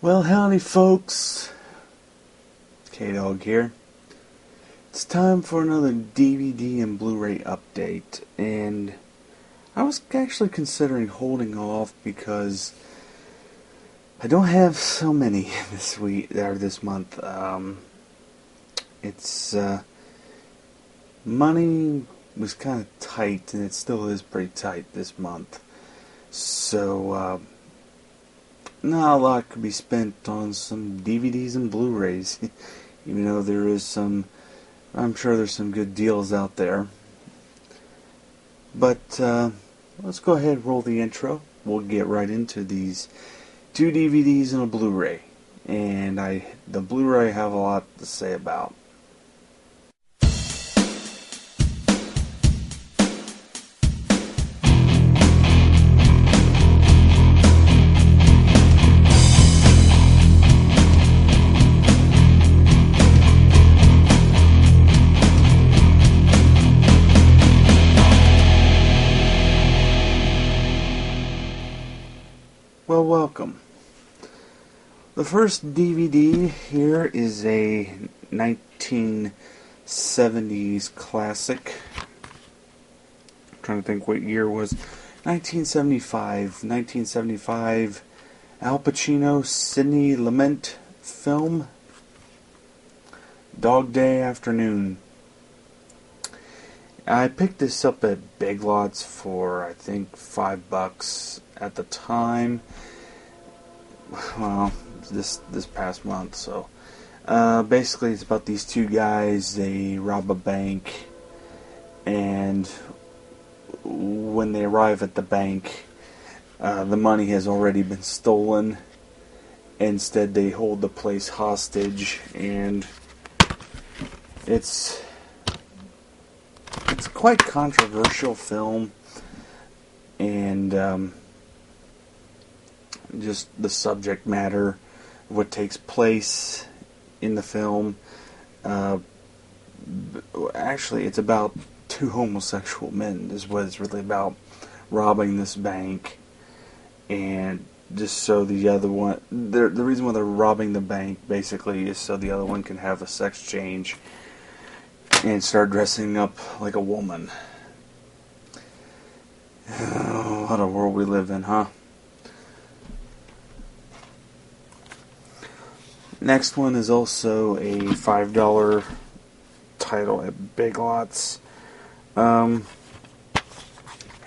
Well, howdy folks, K-Dog here. It's time for another DVD and Blu-ray update, and I was actually considering holding off because I don't have so many this week, or this month. It's, money was kind of tight, and it still is pretty tight this month. So, not a lot could be spent on some DVDs and Blu-rays, even though there is some, I'm sure there's some good deals out there. But let's go ahead and roll the intro. We'll get right into these two DVDs and a Blu-ray. And the Blu-ray I have a lot to say about. Well, welcome. The first DVD here is a 1970s classic. I'm trying to think what year it was. 1975 Al Pacino, Sidney Lumet film, Dog Day Afternoon. I picked this up at Big Lots for, I think, $5 at the time. Well, this past month. So basically it's about these two guys. They rob a bank, and when they arrive at the bank, the money has already been stolen. Instead, they hold the place hostage, and it's quite controversial film, and just the subject matter, what takes place in the film. Actually, it's about two homosexual men, is what it's really about, robbing this bank, and just so the other one, the reason why they're robbing the bank basically is so the other one can have a sex change and start dressing up like a woman. Oh, what a world we live in, huh? Next one is also a $5 title at Big Lots. Hadn't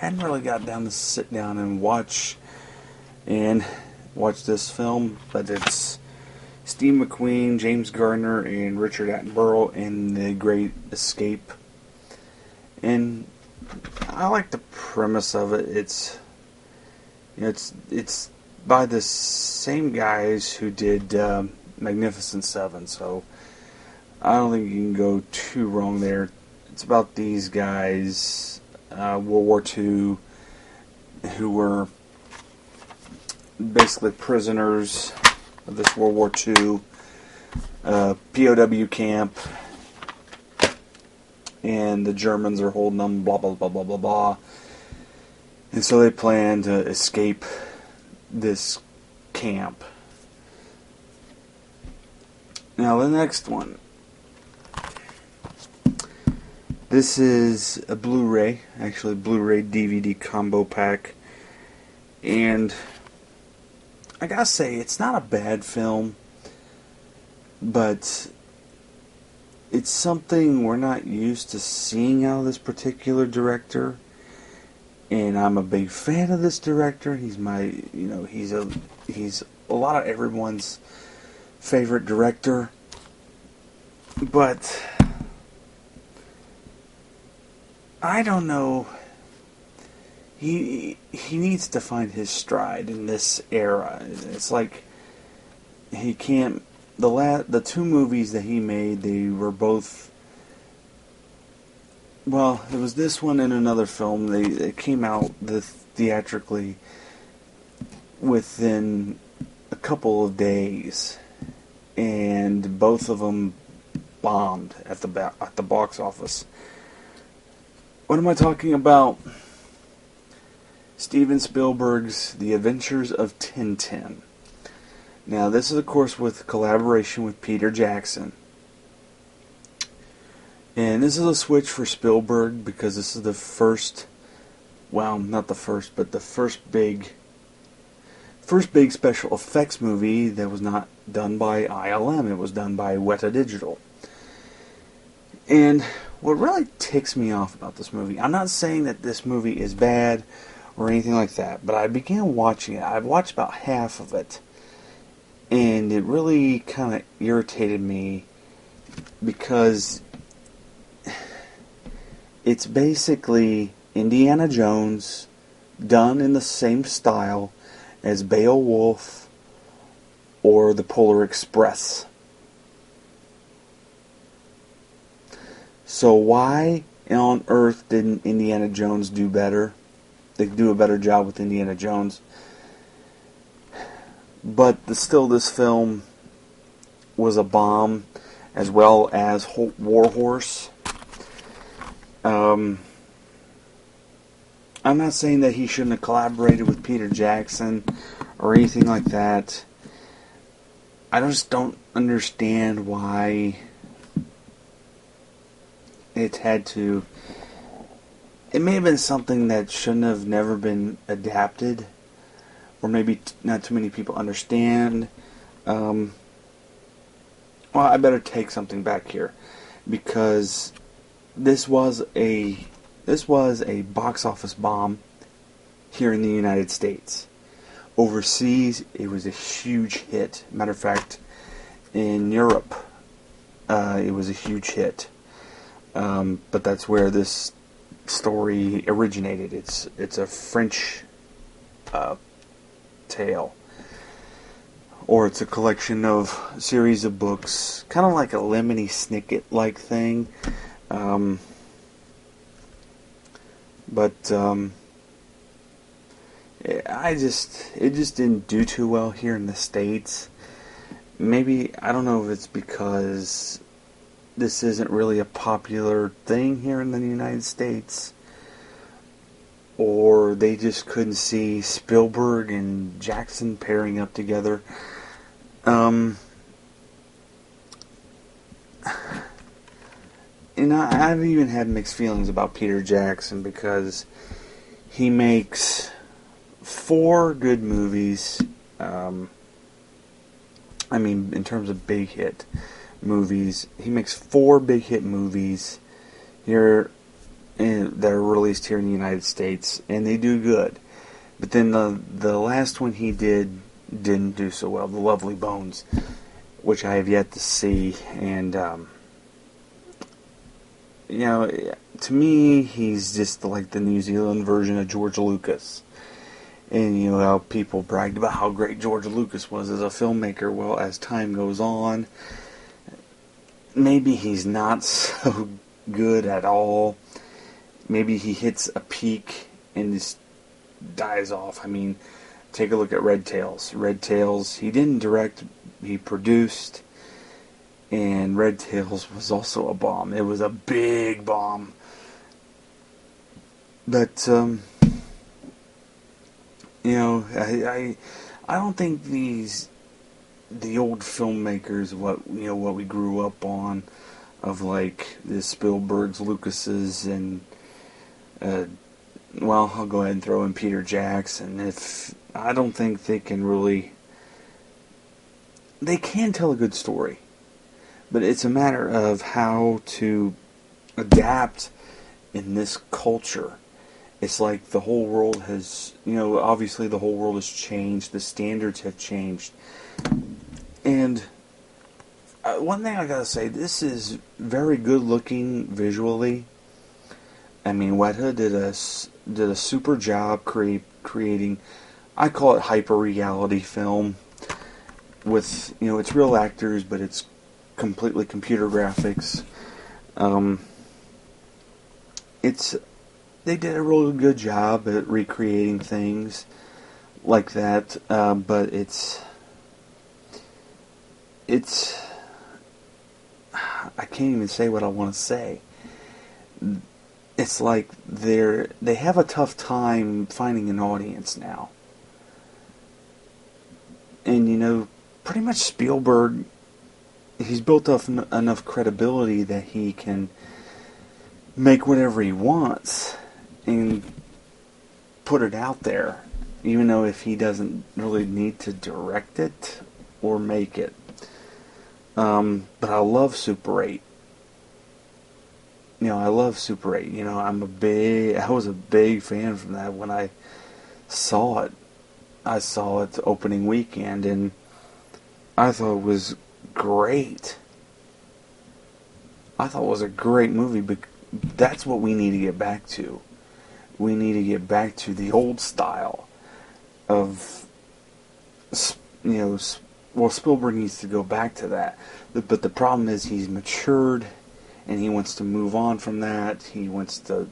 really got down to sit down and watch this film, but it's Steve McQueen, James Garner, and Richard Attenborough in The Great Escape. And I like the premise of it. It's by the same guys who did Magnificent Seven, so I don't think you can go too wrong there. It's about these guys, World War II, who were basically prisoners of this World War II POW camp, and the Germans are holding them, blah blah blah blah blah blah, and so they plan to escape this camp. Now the next one. This is a Blu-ray, actually Blu-ray DVD combo pack, and I gotta say, it's not a bad film, but it's something we're not used to seeing out of this particular director, and I'm a big fan of this director. He's he's a lot of everyone's favorite director, but I don't know. He needs to find his stride in this era. It's like he can't. The two movies that he made, they were both. Well, it was this one and another film. They came out theatrically within a couple of days, and both of them bombed at the box office. What am I talking about? Steven Spielberg's The Adventures of Tintin. Now, this is, of course, with collaboration with Peter Jackson. And this is a switch for Spielberg because this is the first, well, not the first, but the first big special effects movie that was not done by ILM. It was done by Weta Digital. And what really ticks me off about this movie, I'm not saying that this movie is bad or anything like that, but I began watching it. I've watched about half of it, and it really kind of irritated me because it's basically Indiana Jones done in the same style as Beowulf or the Polar Express. So why on earth didn't Indiana Jones do better? They do a better job with Indiana Jones. But still, this film was a bomb, as well as War Horse. I'm not saying that he shouldn't have collaborated with Peter Jackson or anything like that. I just don't understand why it had to. It may have been something that shouldn't have never been adapted, or maybe not too many people understand. Well, I better take something back here, because this was a box office bomb here in the United States. Overseas, it was a huge hit. Matter of fact, in Europe, it was a huge hit. But that's where this story originated. It's a French tale, or it's a collection of series of books, kind of like a Lemony Snicket like thing. But it just didn't do too well here in the States. Maybe, I don't know if it's because this isn't really a popular thing here in the United States, or they just couldn't see Spielberg and Jackson pairing up together. And I've even had mixed feelings about Peter Jackson, because he makes 4 good movies. I mean, in terms of big hit movies, he makes 4 big hit movies here that are released here in the United States, and they do good. But then the last one he didn't do so well, The Lovely Bones, which I have yet to see. And to me, he's just like the New Zealand version of George Lucas. And you know how people bragged about how great George Lucas was as a filmmaker. Well, as time goes on, maybe he's not so good at all. Maybe he hits a peak and just dies off. I mean, take a look at Red Tails. Red Tails, he didn't direct, he produced, and Red Tails was also a bomb. It was a big bomb. But I don't think the old filmmakers, what we grew up on, of like the Spielbergs, Lucases, and I'll go ahead and throw in Peter Jackson. I don't think they can really. They can tell a good story, but it's a matter of how to adapt in this culture. It's like the whole world has, obviously the whole world has changed. The standards have changed. And one thing I gotta say, this is very good looking visually. I mean, Weta did a super job creating, I call it hyper reality film. With, it's real actors, but it's completely computer graphics. They did a really good job at recreating things like that, but it's I can't even say what I want to say. It's like they have a tough time finding an audience now. And pretty much Spielberg, he's built up enough credibility that he can make whatever he wants and put it out there, even though if he doesn't really need to direct it or make it. But I love Super 8. I love Super 8. I was a big fan from that when I saw it. I saw it opening weekend, and I thought it was great. I thought it was a great movie, but that's what we need to get back to. We need to get back to the old style of, Spielberg needs to go back to that. But the problem is he's matured, and he wants to move on from that. He wants to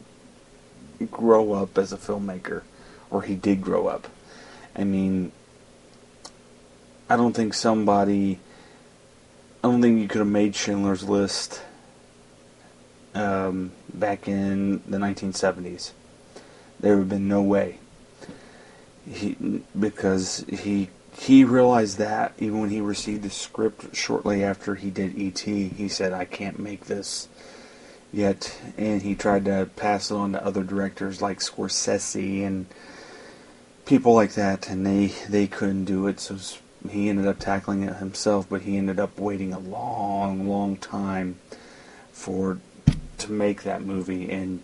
grow up as a filmmaker, or he did grow up. I mean, I don't think you could have made Schindler's List back in the 1970s. There would have been no way. Because he realized that even when he received the script shortly after he did E.T., he said, I can't make this yet. And he tried to pass it on to other directors like Scorsese and people like that, and they couldn't do it, so he ended up tackling it himself, but he ended up waiting a long, long time to make that movie, and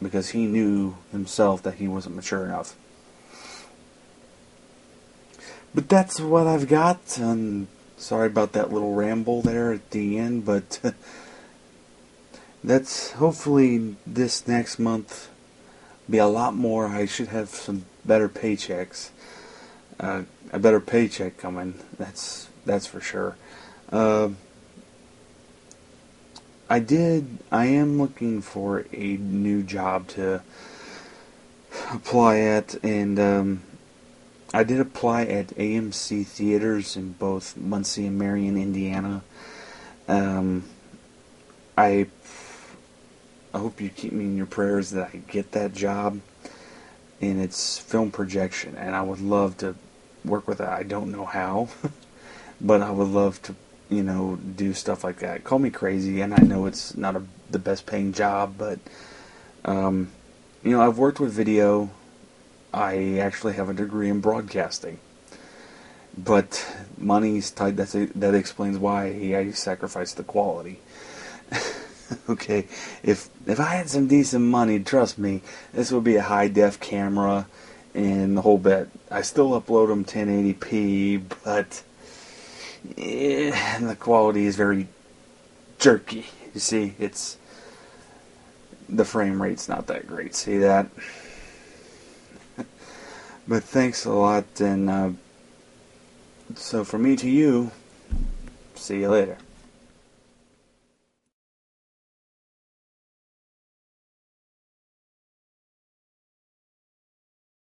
because he knew himself that he wasn't mature enough. But that's what I've got. Sorry about that little ramble there at the end, but that's hopefully this next month be a lot more. I should have some better paychecks. A better paycheck coming. That's for sure. I am looking for a new job to apply at, and I did apply at AMC Theaters in both Muncie and Marion, Indiana. I hope you keep me in your prayers that I get that job. And it's film projection, and I would love to work with that. I don't know how, but I would love to, do stuff like that. Call me crazy, and I know it's not the best paying job, but, I've worked with video. I actually have a degree in broadcasting, but money's tight. That explains why I sacrificed the quality. Okay, if I had some decent money, trust me, this would be a high-def camera and the whole bit. I still upload them 1080p, but the quality is very jerky. You see, the frame rate's not that great. See that? But thanks a lot, and so from me to you, see you later.